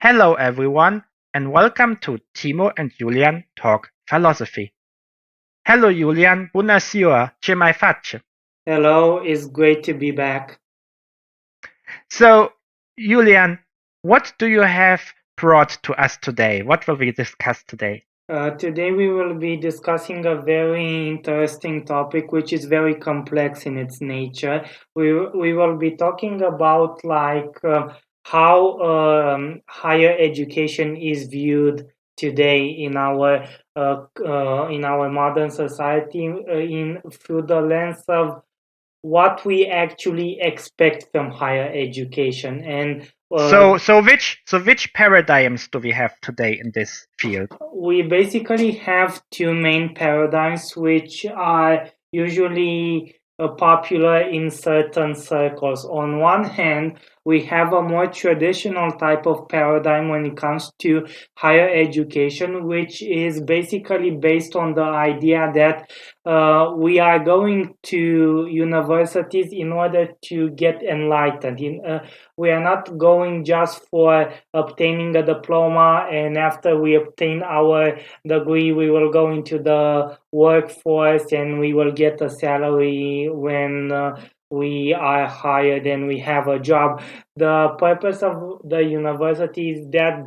Hello everyone and welcome to Timo and Julian Talk Philosophy. Hello Julian, bună ziua, ce mai faci? Hello, it's great to be back. So, Julian, what do you have brought to us today? What will we discuss today? Today we will be discussing a very interesting topic which is very complex in its nature. We will be talking about how higher education is viewed today in our modern society in through the lens of what we actually expect from higher education. And So which paradigms do we have today in this field? we basically have two main paradigms which are usually popular in certain circles. On one hand, we have a more traditional type of paradigm when it comes to higher education, which is basically based on the idea that we are going to universities in order to get enlightened. We are not going just for obtaining a diploma, and after we obtain our degree, we will go into the workforce and we will get a salary when we are hired and we have a job. The purpose of the university is that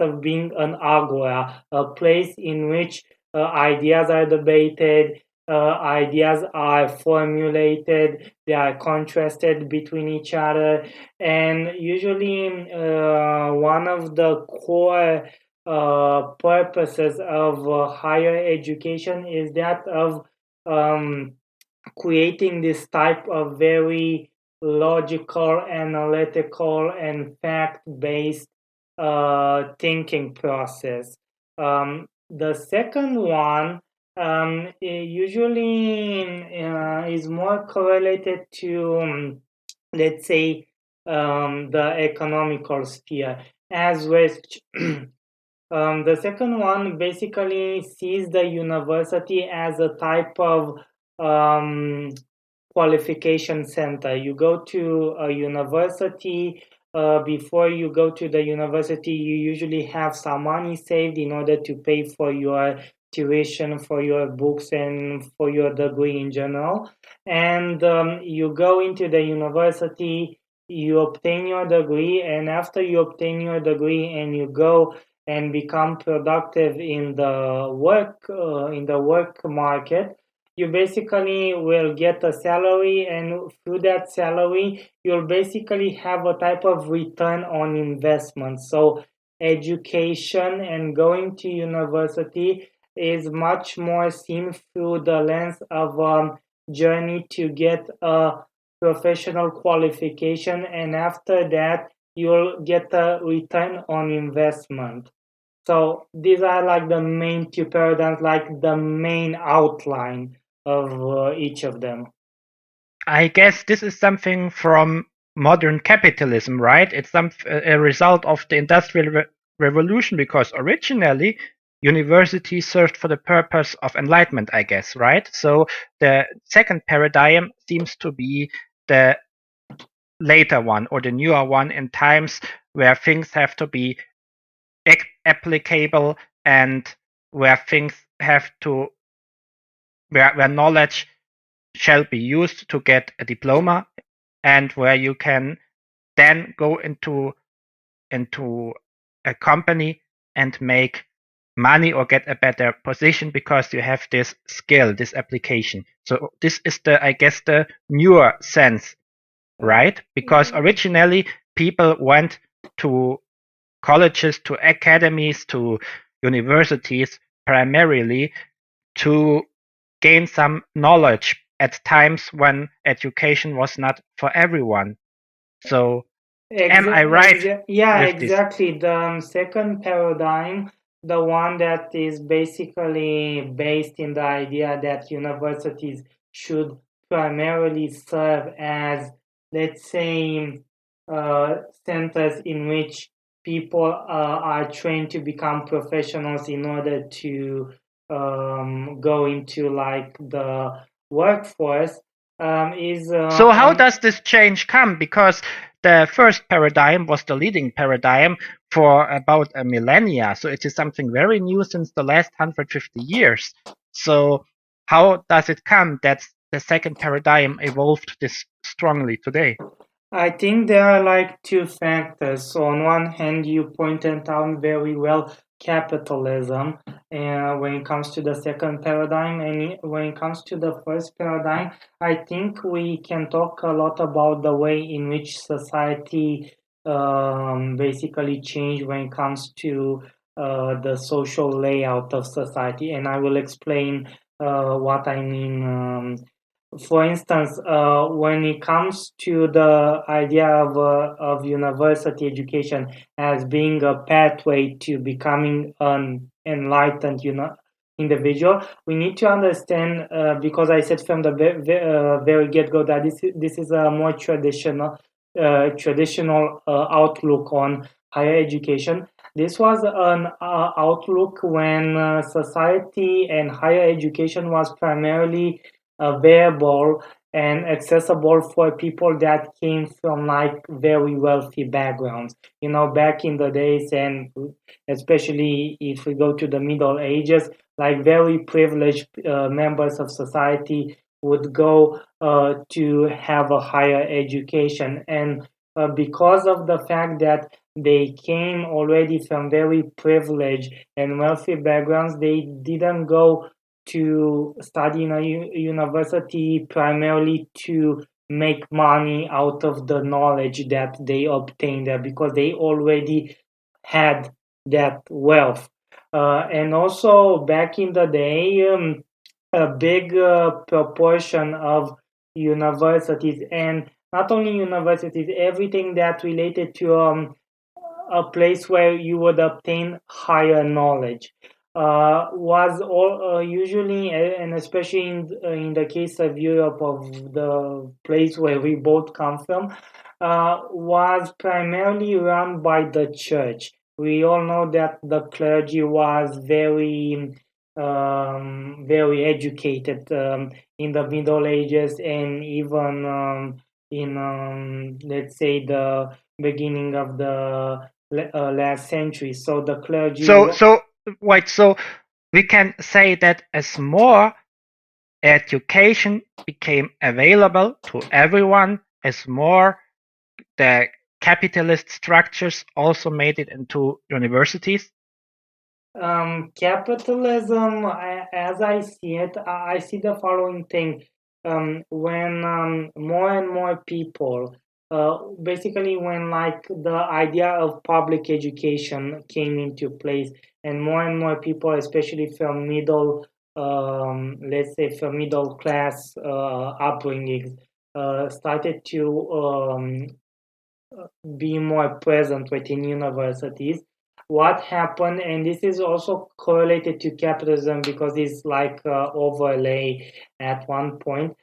of being an agora, a place in which ideas are debated, ideas are formulated, they are contrasted between each other, and usually one of the core purposes of higher education is that of creating this type of very logical, analytical, and fact-based thinking process. The second one usually is more correlated to, let's say, the economical sphere, as which the second one basically sees the university as a type of qualification center. You go to a university. Before you go to the university, you usually have some money saved in order to pay for your tuition, for your books, and for your degree in general. And you go into the university, you obtain your degree, and after you obtain your degree and you go and become productive in the work market, you basically will get a salary, and through that salary you'll basically have a type of return on investment. So education and going to university is much more seen through the lens of journey to get a professional qualification, and after that you'll get a return on investment. So these are like the main two paradigms, like the main outline of each of them. I guess this is something from modern capitalism, right? It's a result of the Industrial Revolution because originally university served for the purpose of enlightenment, I guess, right? So the second paradigm seems to be the later one or the newer one in times where things have to be applicable and where things have to where knowledge shall be used to get a diploma and where you can then go into a company and make money or get a better position because you have this skill, this application. So this is I guess the newer sense, right? Because originally people went to colleges, to academies, to universities primarily to gain some knowledge at times when education was not for everyone. So am I right Yeah, with this? exactly. The second paradigm, the one that is basically based in the idea that universities should primarily serve as, let's say, centers in which people are trained to become professionals in order to go into like the workforce. So how does this change come? Because the first paradigm was the leading paradigm for about a millennia. So it is something very new since the last 150 years. So how does it come that the second paradigm evolved this strongly today? I think there are like two factors. So on one hand, you pointed out very well capitalism when it comes to the second paradigm, and when it comes to the first paradigm, I think we can talk a lot about the way in which society basically changed when it comes to the social layout of society, and I will explain what I mean. For instance, when it comes to the idea of university education as being a pathway to becoming an enlightened individual, we need to understand, because I said from the very get-go that this is a more traditional outlook on higher education. This was an outlook when society and higher education was primarily available and accessible for people that came from like very wealthy backgrounds. Back in the days, and especially if we go to the Middle Ages, like very privileged members of society would go to have a higher education. And because of the fact that they came already from very privileged and wealthy backgrounds, they didn't go to study in a university primarily to make money out of the knowledge that they obtained there, because they already had that wealth. And also back in the day, a big proportion of universities, and not only universities, everything that related to a place where you would obtain higher knowledge was all usually, and especially in the case of Europe, of the place where we both come from, was primarily run by the church. We all know that the clergy was very educated in the Middle Ages, and even in let's say the beginning of the last century. So the clergy. So we can say that as more education became available to everyone, as more the capitalist structures also made it into universities. Capitalism, as I see it, I see the following thing. When more and more people, basically when like the idea of public education came into place, and more people, especially from let's say from middle class upbringings, started to be more present within universities. What happened, and this is also correlated to capitalism because it's like overlay at one point.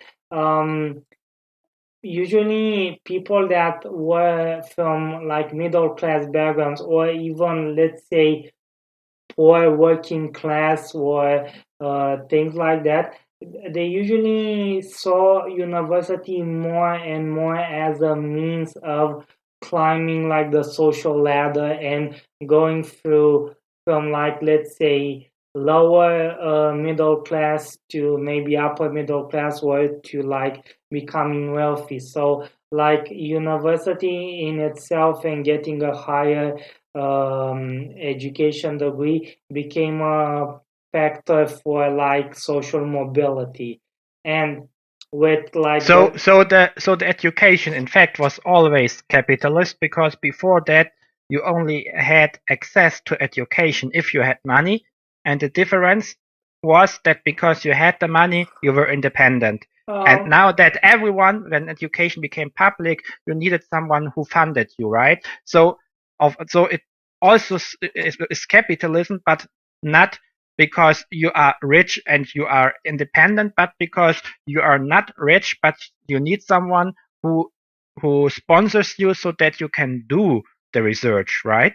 Usually people that were from like middle class backgrounds, or even let's say poor working class, or things like that, they usually saw university more and more as a means of climbing like the social ladder and going through from like, let's say, lower middle class to maybe upper middle class, or to like becoming wealthy. So like university in itself and getting a higher education degree became a factor for like social mobility. And with like so the education in fact was always capitalist, because before that you only had access to education if you had money, and the difference was that because you had the money you were independent. And now that everyone, when education became public, you needed someone who funded you, right? So it also is capitalism, but not because you are rich and you are independent, but because you are not rich, but you need someone who sponsors you so that you can do the research, right?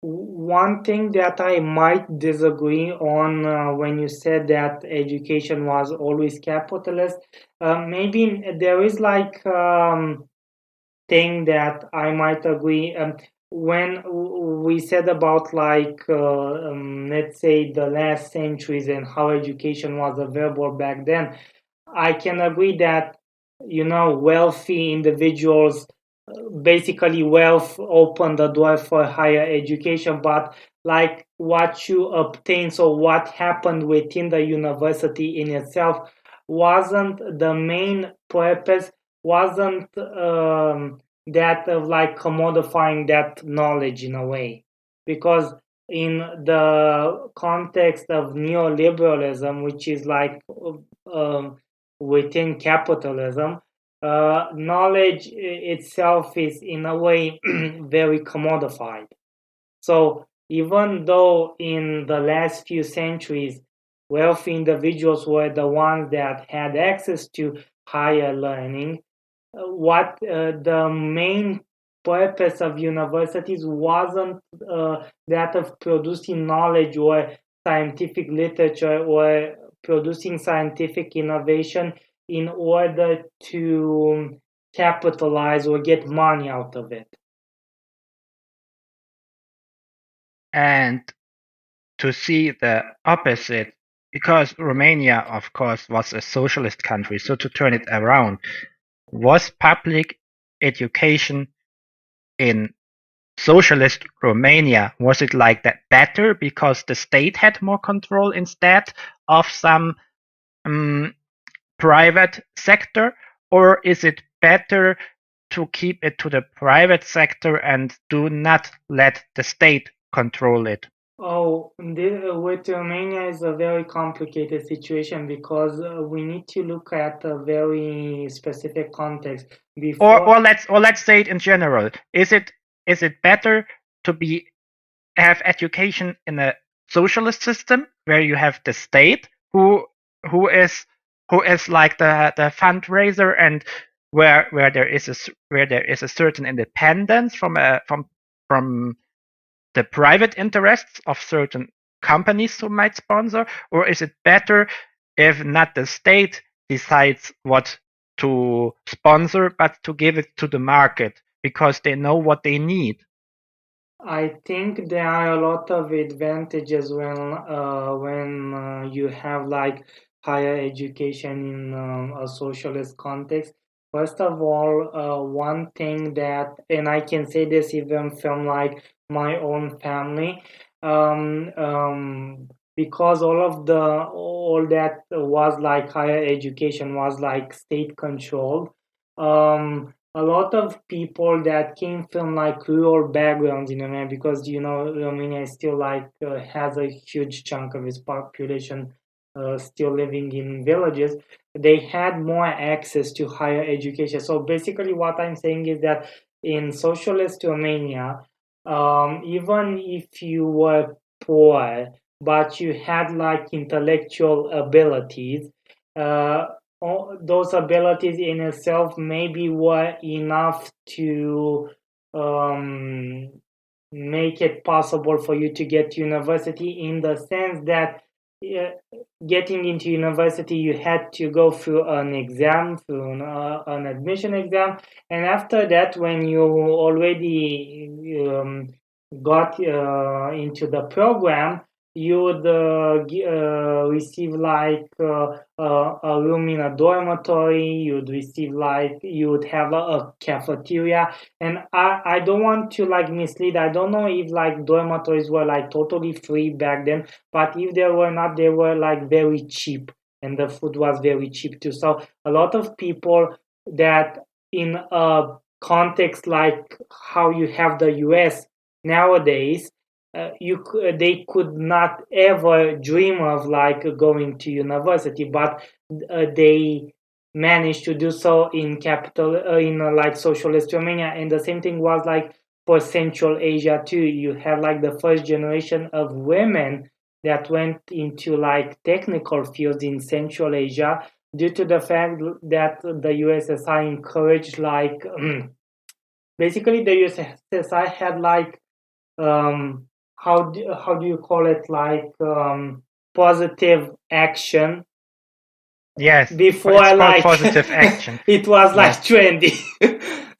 One thing that I might disagree on when you said that education was always capitalist, maybe there is like thing that I might agree. When we said about like let's say the last centuries and how education was available back then, I can agree that wealthy individuals, basically wealth opened the door for higher education, but like what you obtain, so what happened within the university in itself wasn't the main purpose, wasn't that of like commodifying that knowledge in a way, because in the context of neoliberalism, which is like within capitalism, knowledge itself is in a way very commodified. So even though in the last few centuries, wealthy individuals were the ones that had access to higher learning, what the main purpose of universities wasn't that of producing knowledge or scientific literature or producing scientific innovation in order to capitalize or get money out of it. And to see the opposite, because Romania, of course, was a socialist country, so to turn it around, was public education in socialist Romania, was it like that better because the state had more control instead of some private sector, or is it better to keep it to the private sector and do not let the state control it? Oh, with Romania is a very complicated situation because we need to look at a very specific context. Or let's say it in general. Is it better to have education in a socialist system where you have the state who is like the fundraiser, and where there is a certain independence from the private interests of certain companies who might sponsor? Or is it better if not the state decides what to sponsor, but to give it to the market because they know what they need? I think there are a lot of advantages when you have like higher education in a socialist context. First of all, one thing that, and I can say this even from like my own family, because all that was like higher education was like state controlled. A lot of people that came from like rural backgrounds in Romania, because Romania still like has a huge chunk of its population still living in villages. They had more access to higher education. So basically what I'm saying is that in socialist Romania, even if you were poor but you had like intellectual abilities, those abilities in itself maybe were enough to make it possible for you to get to university, in the sense that getting into university you had to go through an exam, through an admission exam, and after that, when you already got into the program, you would receive like a room in a dormitory. You would have a cafeteria. And I don't want to like mislead. I don't know if like dormitories were like totally free back then, but if they were not, they were like very cheap, and the food was very cheap too. So a lot of people that in a context like how you have the US nowadays, they could not ever dream of like going to university, but they managed to do so in like socialist Romania. And the same thing was like for Central Asia too. You had like the first generation of women that went into like technical fields in Central Asia, due to the fact that the USSR encouraged like basically the USSR had like how do you call it, like positive action. Yes, Before it's called like positive action. it was like trendy.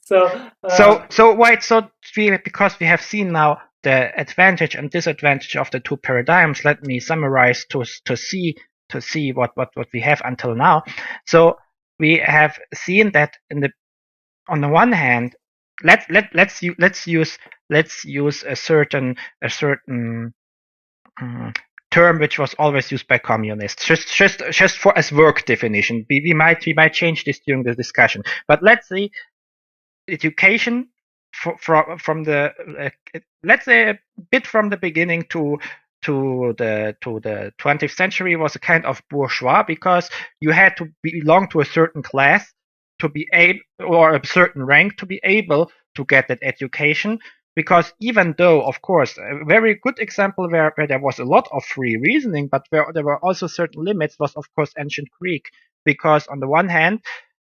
So why it's so because we have seen now the advantage and disadvantage of the two paradigms. Let me summarize to see what we have until now. So we have seen that on the one hand, let's use a certain term which was always used by communists, just for as work definition. We might change this during the discussion, but let's say education from the let's say a bit from the beginning to the 20th century was a kind of bourgeois, because you had to belong to a certain class to be able, or a certain rank to be able to get that education. Because even though, of course, a very good example where there was a lot of free reasoning, but where there were also certain limits, was of course ancient Greek. Because on the one hand,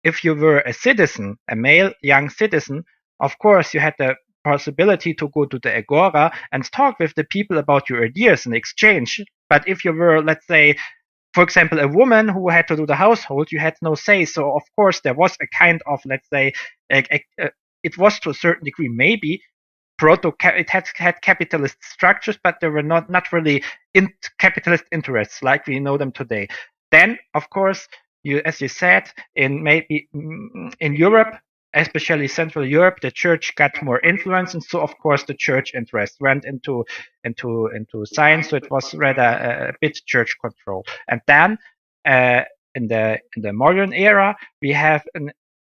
if you were a citizen, a male young citizen, of course you had the possibility to go to the agora and talk with the people about your ideas and exchange. But if you were, let's say, for example, a woman who had to do the household, you had no say. So of course there was a kind of, let's say, it was to a certain degree maybe it had capitalist structures, but they were not really capitalist interests like we know them today. Then, of course, as you said, in Europe, especially Central Europe, the church got more influence, and so of course the church interest went into science. So it was rather a bit church control. And then in the modern era, we have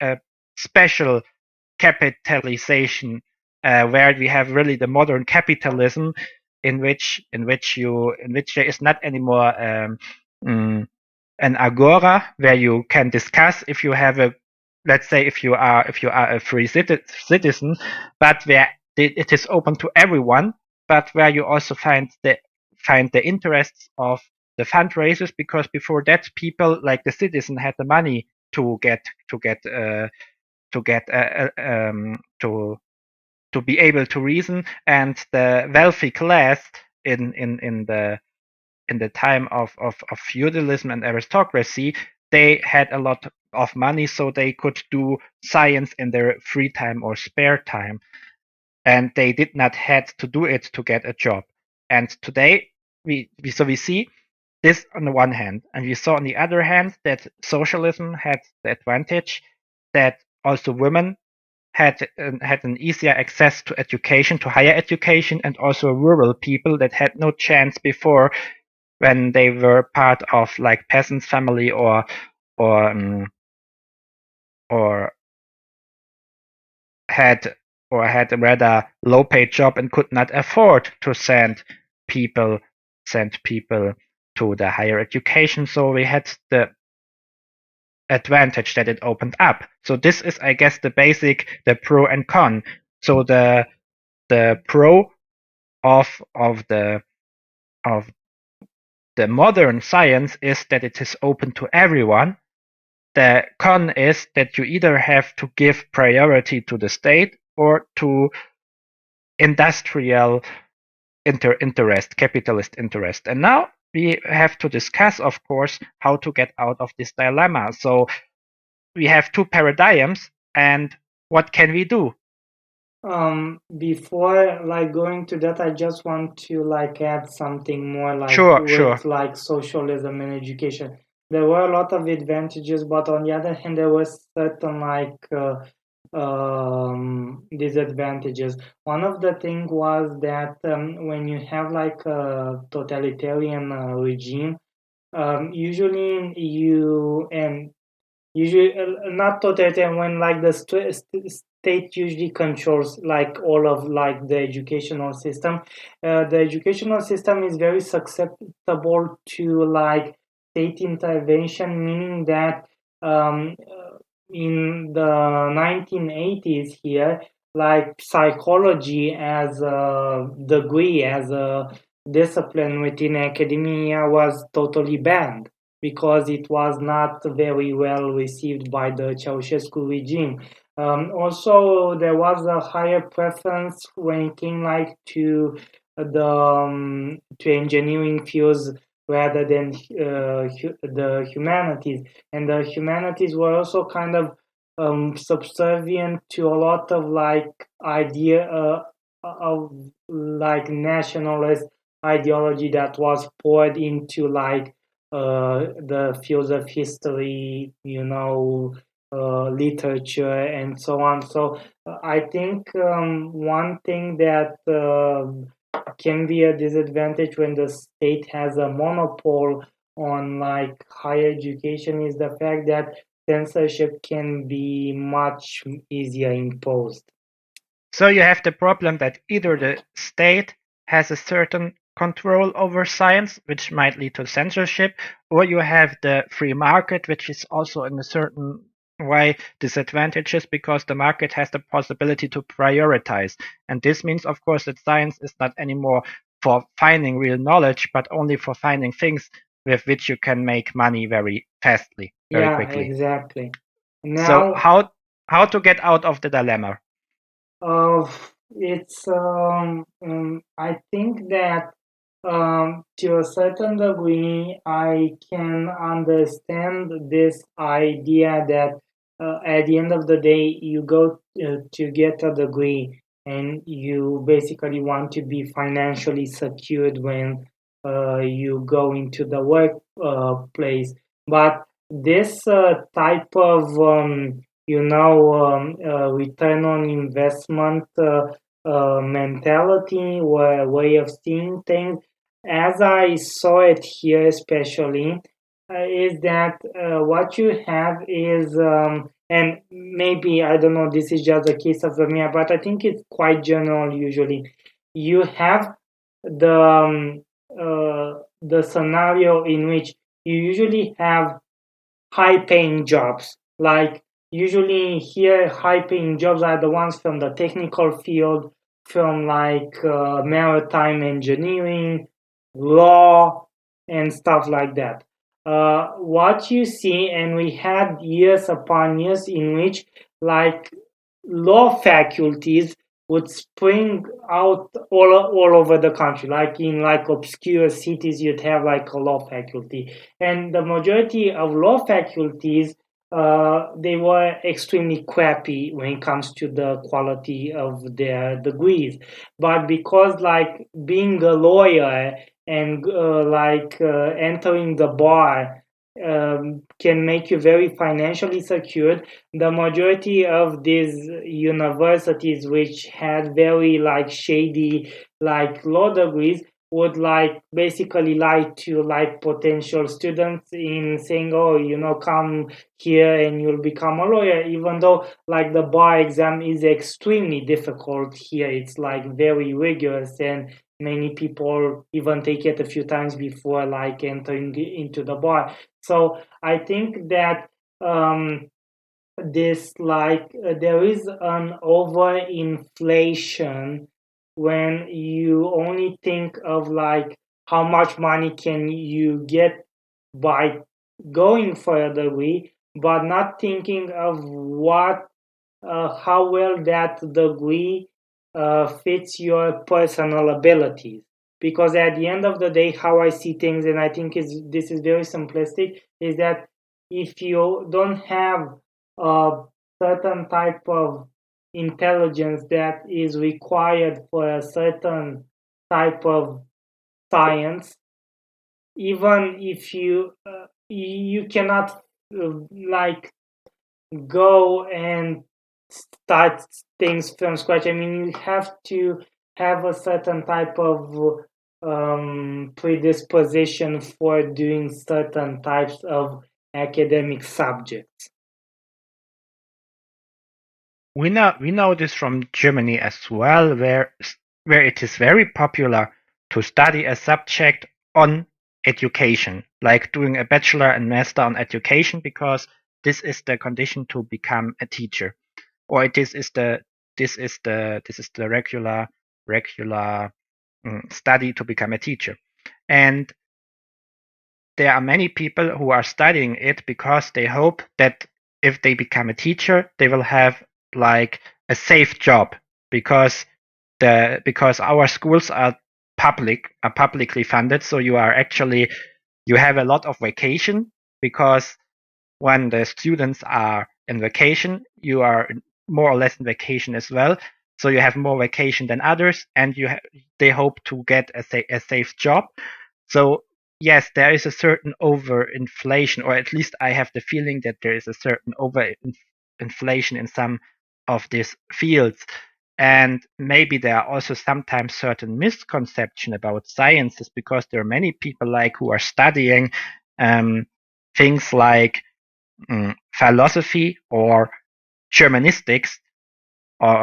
a special capitalization, where we have really the modern capitalism, in which there is not anymore an agora where you can discuss if you have a, let's say, if you are a free citizen, but where it is open to everyone, but where you also find the interests of the fundraisers, because before that people like the citizen had the money to be able to reason, and the wealthy class in the time of feudalism and aristocracy, they had a lot of money, so they could do science in their free time or spare time, and they did not had to do it to get a job. And today we see this on the one hand, and we saw on the other hand that socialism had the advantage that also women had an easier access to education, to higher education, and also rural people that had no chance before, when they were part of like peasants family or had a rather low paid job and could not afford to send people to the higher education. So we had the advantage that it opened up. So this is, I guess, the pro and con. So the pro of the modern science is that it is open to everyone. The con is that you either have to give priority to the state or to industrial interest, capitalist interest. And now we have to discuss, of course, how to get out of this dilemma. So we have two paradigms, and what can we do? Before like going to that, I just want to like add something more like Sure. like socialism and education. There were a lot of advantages, but on the other hand, there was certain like disadvantages. One of the things was that when you have like a totalitarian regime, usually not totalitarian, when like the state usually controls like all of like the educational system. The educational system is very susceptible to like state intervention, meaning that in the 1980s here, like psychology as a degree, as a discipline within academia was totally banned because it was not very well received by the Ceausescu regime. Also, there was a higher preference when it came like to the to engineering fields rather than the humanities, and the humanities were also kind of subservient to a lot of like idea of like nationalist ideology that was poured into like the fields of history, literature and so on. So I think one thing that can be a disadvantage when the state has a monopole on like higher education is the fact that censorship can be much easier imposed. So you have the problem that either the state has a certain control over science, which might lead to censorship, or you have the free market, which is also in a certain way disadvantageous because the market has the possibility to prioritize. And this means, of course, that science is not anymore for finding real knowledge, but only for finding things with which you can make money very fastly, very quickly. Exactly. So how to get out of the dilemma? It's I think that to a certain degree, I can understand this idea that at the end of the day, you go to get a degree and you basically want to be financially secured when you go into the workplace. But this type of return on investment mentality or way of seeing things, as I saw it here especially, is that what you have is, and maybe, I don't know, this is just a case of EMEA, but I think it's quite general usually. You have the scenario in which you usually have high paying jobs. Like usually here, high paying jobs are the ones from the technical field, from like maritime engineering, law, and stuff like that. What you see, and we had years upon years in which like law faculties would spring out all over the country. Like in like obscure cities, you'd have like a law faculty, and the majority of law faculties, they were extremely crappy when it comes to the quality of their degrees. But because like being a lawyer and entering the bar can make you very financially secured, the majority of these universities which had very like shady like law degrees would like basically lie to like potential students in saying, oh, come here and you'll become a lawyer, even though like the bar exam is extremely difficult here. It's like very rigorous, and many people even take it a few times before like entering into the bar. So I think that this like there is an overinflation when you only think of like how much money can you get by going for a degree, but not thinking of what how well that degree fits your personal abilities. Because at the end of the day, how I see things, and I think this is very simplistic, is that if you don't have a certain type of intelligence that is required for a certain type of science, even if you cannot like go and start things from scratch. I mean, you have to have a certain type of predisposition for doing certain types of academic subjects. We know this from Germany as well, where it is very popular to study a subject on education, like doing a bachelor and master on education, because this is the condition to become a teacher, or this is the regular study to become a teacher. And there are many people who are studying it because they hope that if they become a teacher, they will have like a safe job, because our schools are publicly funded, so you have a lot of vacation, because when the students are in vacation, you are more or less in vacation as well. So you have more vacation than others, and they hope to get a safe job. So yes, there is a certain overinflation, or at least I have the feeling that there is a certain overinflation in some of these fields. And maybe there are also sometimes certain misconception about sciences, because there are many people who are studying things like philosophy or Germanistics or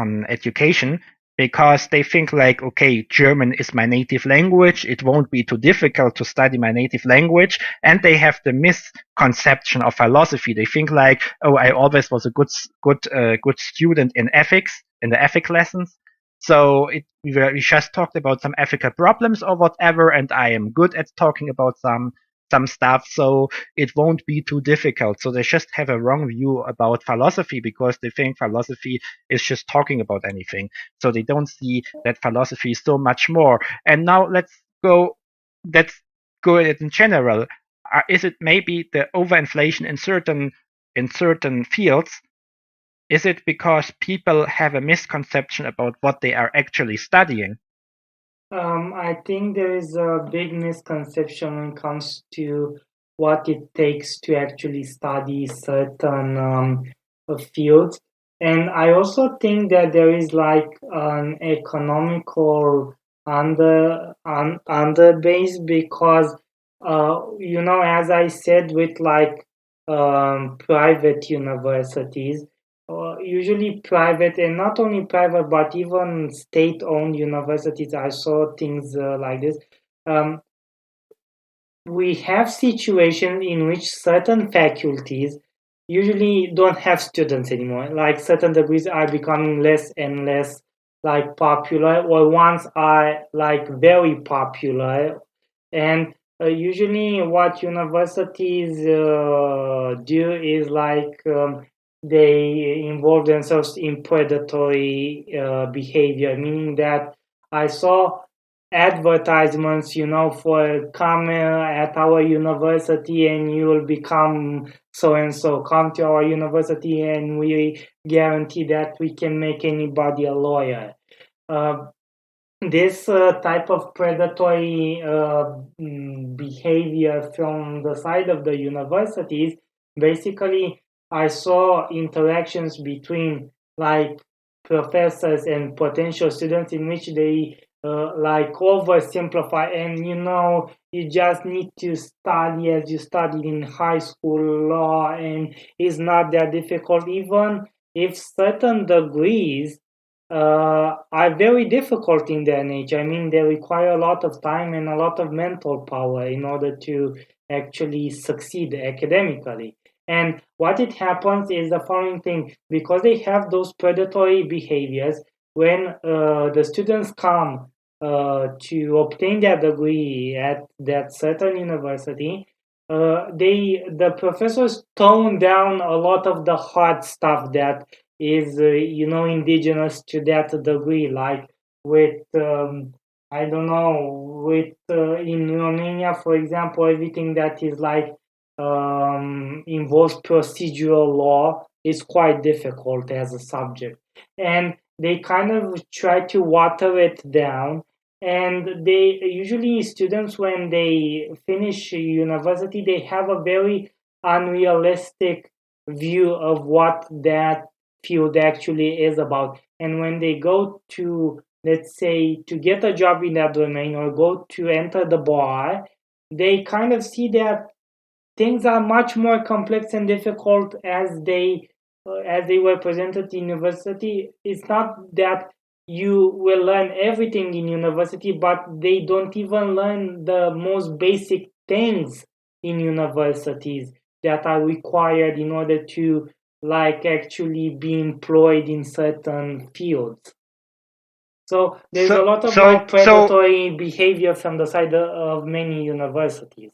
on education, because they think okay, German is my native language, it won't be too difficult to study my native language, and they have the misconception of philosophy. They think oh, I always was a good student in ethics, in the ethics lessons. So we just talked about some ethical problems or whatever, and I am good at talking about some stuff, so it won't be too difficult. So they just have a wrong view about philosophy, because they think philosophy is just talking about anything. So they don't see that philosophy is so much more. And now let's go at it in general. Is it maybe the overinflation in certain fields? Is it because people have a misconception about what they are actually studying? I think there is a big misconception when it comes to what it takes to actually study certain fields. And I also think that there is like an economical under base, because as I said, with like private universities, usually private, and not only private but even state-owned universities, I saw things like this. We have situations in which certain faculties usually don't have students anymore, like certain degrees are becoming less and less like popular, or ones are like very popular. And usually what universities do is like they involve themselves in predatory behavior, meaning that I saw advertisements, for come at our university and you will become so and so. Come to our university and we guarantee that we can make anybody a lawyer. This type of predatory behavior from the side of the universities, basically, I saw interactions between like professors and potential students in which they like oversimplify, and you just need to study as you studied in high school law, and it's not that difficult, even if certain degrees are very difficult in their nature. I mean, they require a lot of time and a lot of mental power in order to actually succeed academically. And what it happens is the following thing: because they have those predatory behaviors, when the students come to obtain their degree at that certain university, the professors tone down a lot of the hard stuff that is indigenous to that degree, like with I don't know, with in Romania, for example, everything that is like involves procedural law is quite difficult as a subject, and they kind of try to water it down. And they usually, students, when they finish university, they have a very unrealistic view of what that field actually is about. And when they go to, let's say, to get a job in that domain or go to enter the bar, they kind of see that things are much more complex and difficult as they were presented in university. It's not that you will learn everything in university, but they don't even learn the most basic things in universities that are required in order to like actually be employed in certain fields. So there's a lot of like predatory behavior from the side of many universities.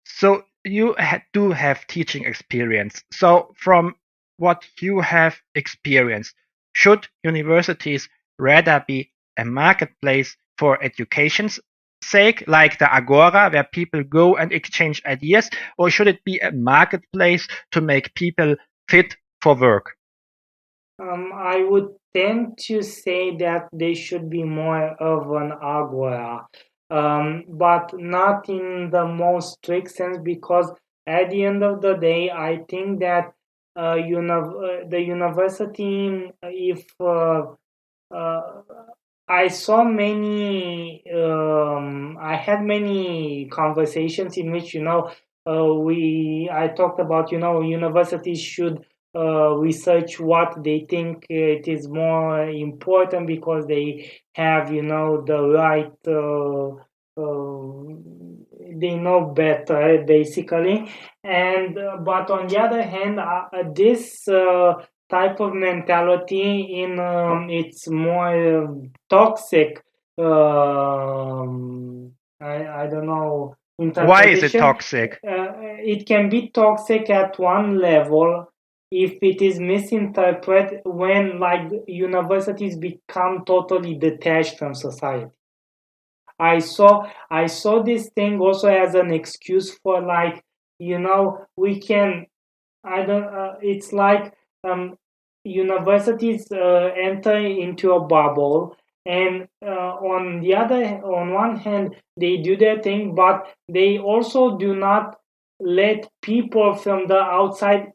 So you do have teaching experience. So from what you have experienced, should universities rather be a marketplace for education sake, like the Agora, where people go and exchange ideas, or should it be a marketplace to make people fit for work? I would tend to say that they should be more of an agora, but not in the most strict sense, because at the end of the day, I think that the university, if I saw many, I had many conversations in which, I talked about, universities should research what they think it is more important, because they have, the right, they know better, basically. And but on the other hand, this type of mentality in it's more toxic, I don't know, Why is it interpretation. toxic? It can be toxic at one level if it is misinterpreted, when like universities become totally detached from society. I saw this thing also as an excuse for, like, we can, I don't it's like universities enter into a bubble, and on one hand they do their thing, but they also do not let people from the outside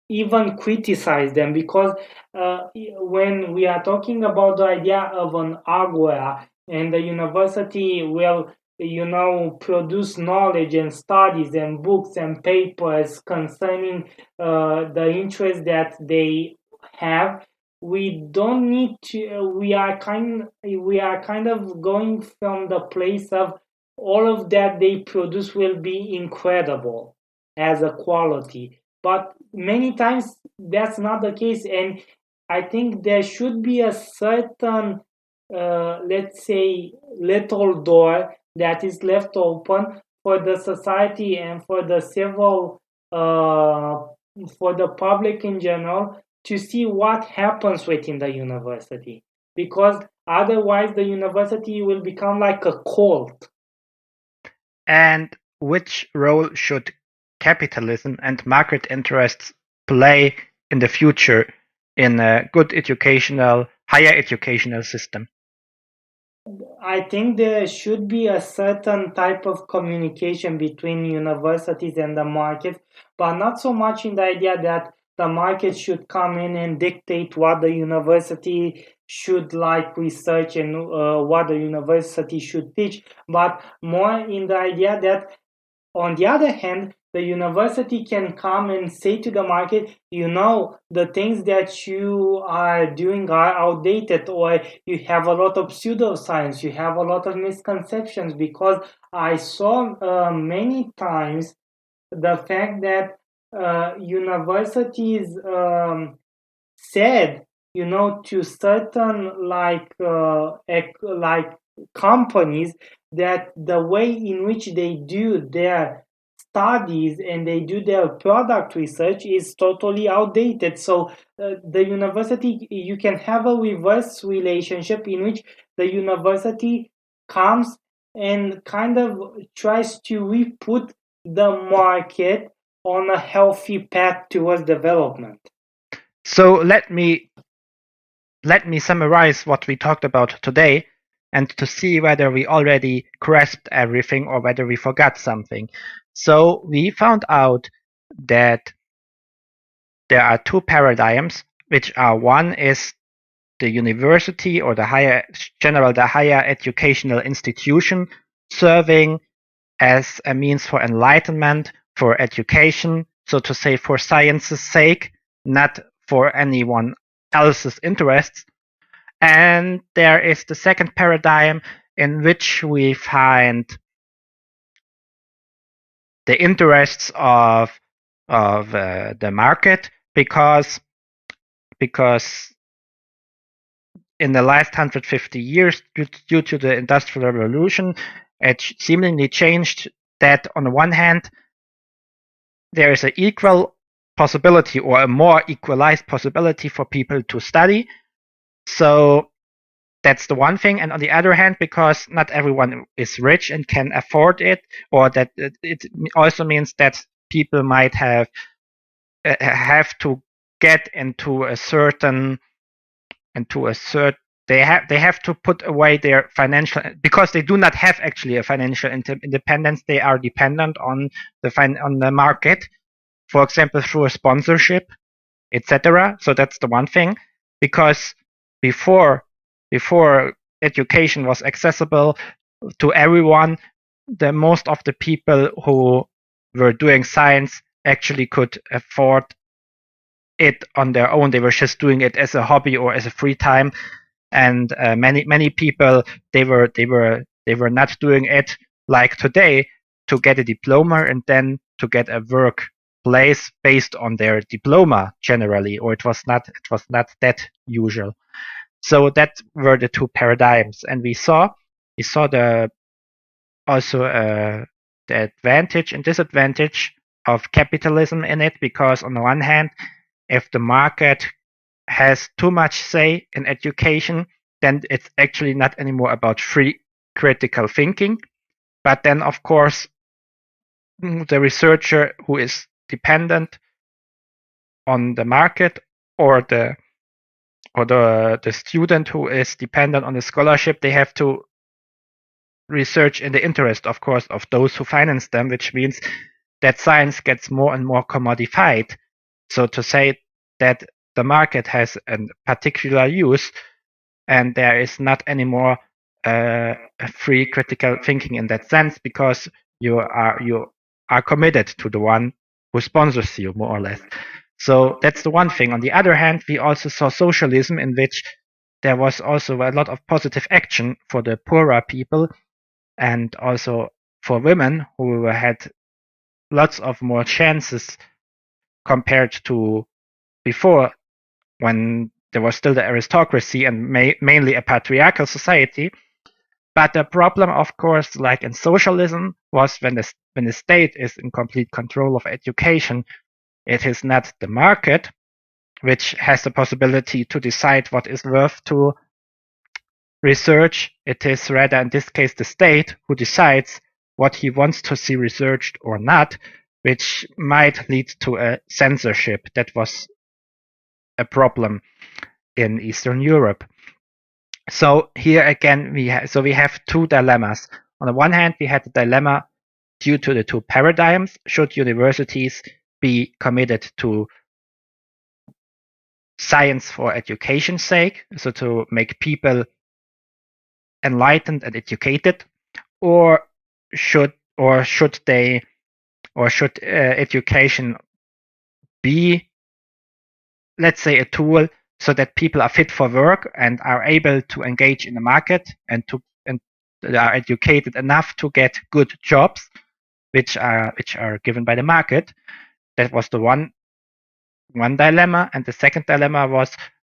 even criticize them, because when we are talking about the idea of an agora, and the university will, produce knowledge and studies and books and papers concerning the interest that they have, we don't need to, we are kind of going from the place of all of that they produce will be incredible as a quality, but many times that's not the case. And I think there should be a certain, let's say, little door that is left open for the society and for the civil, for the public in general, to see what happens within the university, because otherwise the university will become like a cult. And which role should capitalism and market interests play in the future in a good higher educational system? I think there should be a certain type of communication between universities and the market, but not so much in the idea that the market should come in and dictate what the university should like research and what the university should teach, but more in the idea that, on the other hand, the university can come and say to the market, the things that you are doing are outdated, or you have a lot of pseudoscience, you have a lot of misconceptions, because I saw many times the fact that universities said, to certain, like companies, that the way in which they do their studies and they do their product research is totally outdated. So the university, you can have a reverse relationship in which the university comes and kind of tries to re-put the market on a healthy path towards development. So let me summarize what we talked about today, and to see whether we already grasped everything or whether we forgot something. So we found out that there are two paradigms, which are, one is the university or the higher educational institution, serving as a means for enlightenment, for education, so to say, for science's sake, not for anyone else's interests. And there is the second paradigm, in which we find the interests of the market, because in the last 150 years, due to the Industrial Revolution, it seemingly changed that, on the one hand, there is an equal possibility, or a more equalized possibility, for people to study. So that's the one thing. And on the other hand, because not everyone is rich and can afford it, or that it also means that people might have to get into a certain they have to put away their financial, because they do not have actually a financial independence. They are dependent on the market, for example, through a sponsorship, etc. So that's the one thing, because before education was accessible to everyone, the most of the people who were doing science actually could afford it on their own. They were just doing it as a hobby or as a free time, and many people, they were not doing it like today to get a diploma and then to get a workplace based on their diploma generally, or it was not that usual. So that were the two paradigms, and we saw the also the advantage and disadvantage of capitalism in it, because on the one hand, if the market has too much say in education, then it's actually not anymore about free critical thinking. But then, of course, the researcher who is dependent on the market, or the student who is dependent on the scholarship, they have to research in the interest, of course, of those who finance them, which means that science gets more and more commodified. So to say that the market has a particular use, and there is not anymore a free critical thinking in that sense, because you are committed to the one who sponsors you, more or less. So that's the one thing. On the other hand, we also saw socialism, in which there was also a lot of positive action for the poorer people, and also for women who had lots of more chances compared to before, when there was still the aristocracy and mainly a patriarchal society. But the problem, of course, like in socialism, was when the state is in complete control of education, it is not the market which has the possibility to decide what is worth to research. It is rather, in this case, the state who decides what he wants to see researched or not, which might lead to a censorship. That was a problem in Eastern Europe. So here again, we have two dilemmas. On the one hand, we had the dilemma due to the two paradigms. Should universities be committed to science for education's sake, so to make people enlightened and educated, or should education be, let's say, a tool so that people are fit for work and are able to engage in the market, and are educated enough to get good jobs, which are given by the market. That was the one dilemma. And the second dilemma was,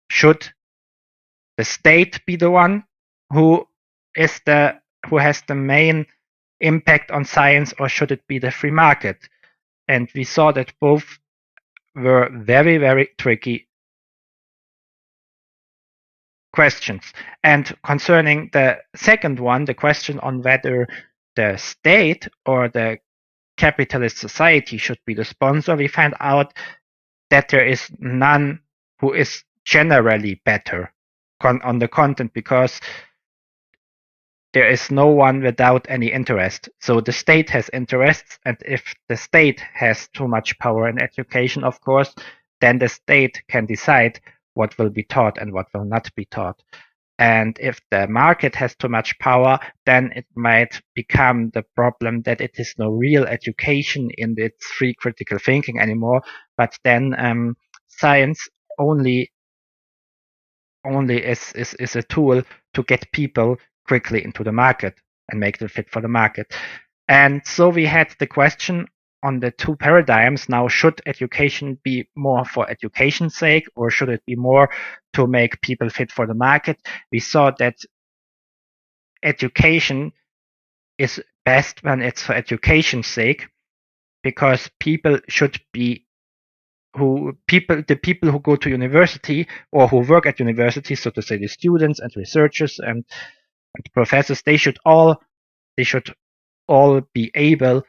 should the state be the one who has the main impact on science, or should it be the free market? And we saw that both were very, very tricky questions. And concerning the second one, the question on whether the state or the capitalist society should be the sponsor, we find out that there is none who is generally better on the content, because there is no one without any interest. So the state has interests, and if the state has too much power in education, of course, then the state can decide what will be taught and what will not be taught. And if the market has too much power, then it might become the problem that it is no real education in its free critical thinking anymore, but then science only is a tool to get people quickly into the market and make them fit for the market. And so we had the question on the two paradigms. Now, should education be more for education's sake, or should it be more to make people fit for the market? We saw that education is best when it's for education's sake, because people should be the people who go to university or who work at university, so to say, the students and researchers and professors, they should all be able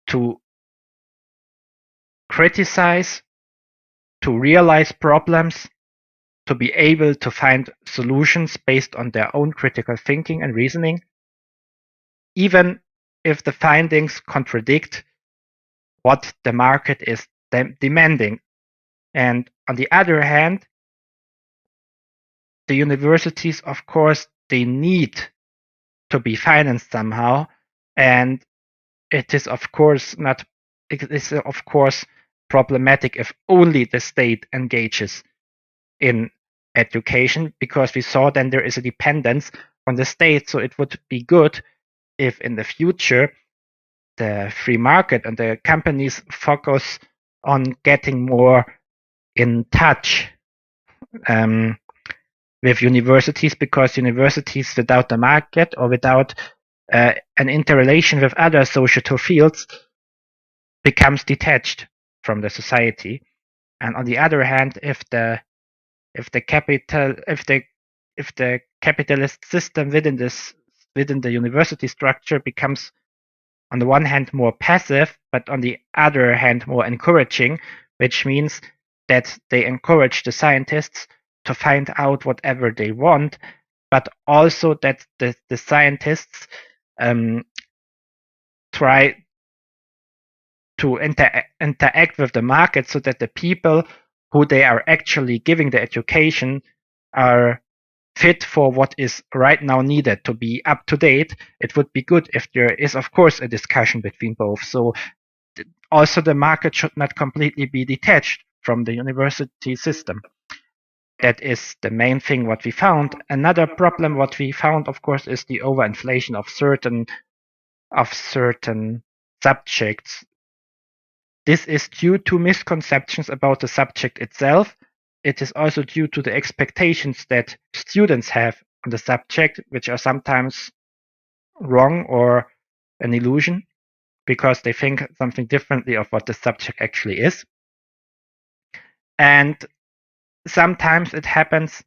to criticize, to realize problems, to be able to find solutions based on their own critical thinking and reasoning, even if the findings contradict what the market is demanding. And on the other hand, the universities, of course, they need to be financed somehow, and it is of course problematic if only the state engages in education, because we saw then there is a dependence on the state. So it would be good if in the future the free market and the companies focus on getting more in touch with universities, because universities without the market or without an interrelation with other societal fields becomes detached from the society. And on the other hand, if the capitalist system within the university structure becomes, on the one hand, more passive, but on the other hand, more encouraging, which means that they encourage the scientists to find out whatever they want, but also that the scientists try to interact with the market, so that the people who they are actually giving the education are fit for what is right now needed to be up to date. It would be good if there is, of course, a discussion between both. So also the market should not completely be detached from the university system. That is the main thing what we found. Another problem what we found, of course, is the overinflation of certain subjects. This is due to misconceptions about the subject itself. It is also due to the expectations that students have on the subject, which are sometimes wrong or an illusion, because they think something differently of what the subject actually is. And sometimes it happens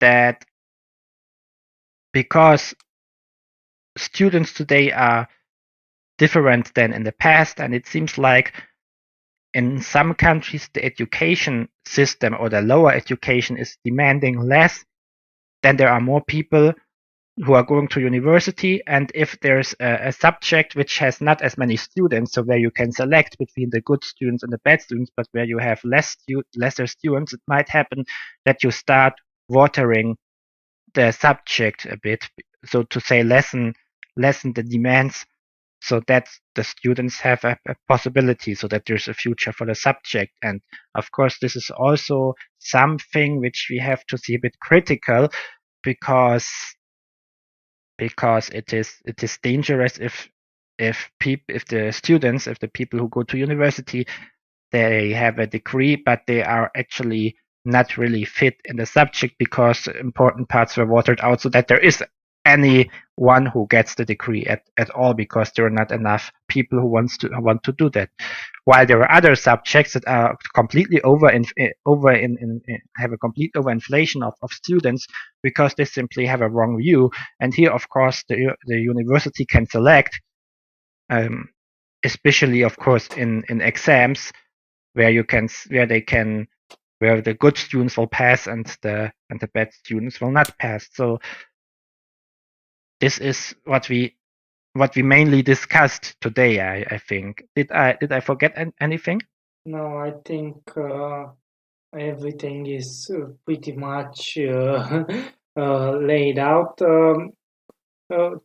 that because students today are different than in the past, and it seems like in some countries the education system or the lower education is demanding less, then there are more people who are going to university. And if there's a subject which has not as many students, so where you can select between the good students and the bad students, but where you have lesser students, it might happen that you start watering the subject a bit, so to say, lessen the demands, so that the students have a possibility, so that there's a future for the subject. And of course, this is also something which we have to see a bit critical, because it is dangerous if the people who go to university, they have a degree, but they are actually not really fit in the subject, because important parts were watered out, so that there is anyone who gets the degree at all, because there are not enough people who want to do that. While there are other subjects that are completely have a complete overinflation of students, because they simply have a wrong view. And here, of course, the university can select, especially, of course, in exams, where the good students will pass and the bad students will not pass. So this is what we mainly discussed today. I think. Did I forget anything? No, I think everything is pretty much laid out.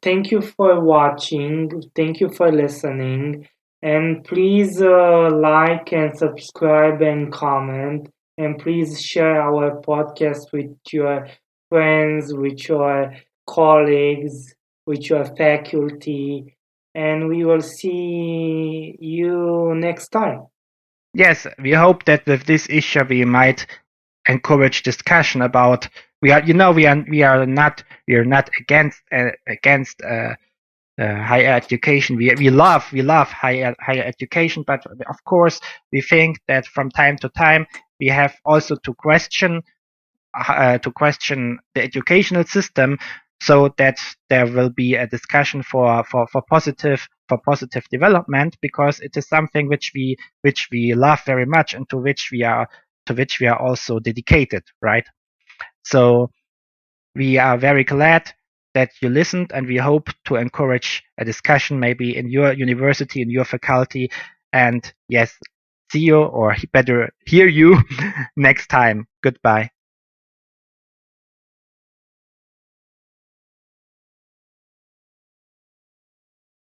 Thank you for watching. Thank you for listening. And please like and subscribe and comment. And please share our podcast with your friends, with your colleagues, with your faculty. And we will see you next time. Yes, we hope that with this issue we might encourage discussion about. We are not against higher education. We love higher education, but of course we think that from time to time we have also to question the educational system, so that there will be a discussion for positive development, because it is something which we love very much, and to which we are also dedicated, right? So we are very glad that you listened, and we hope to encourage a discussion maybe in your university, in your faculty. And yes, see you, or better hear you next time. Goodbye.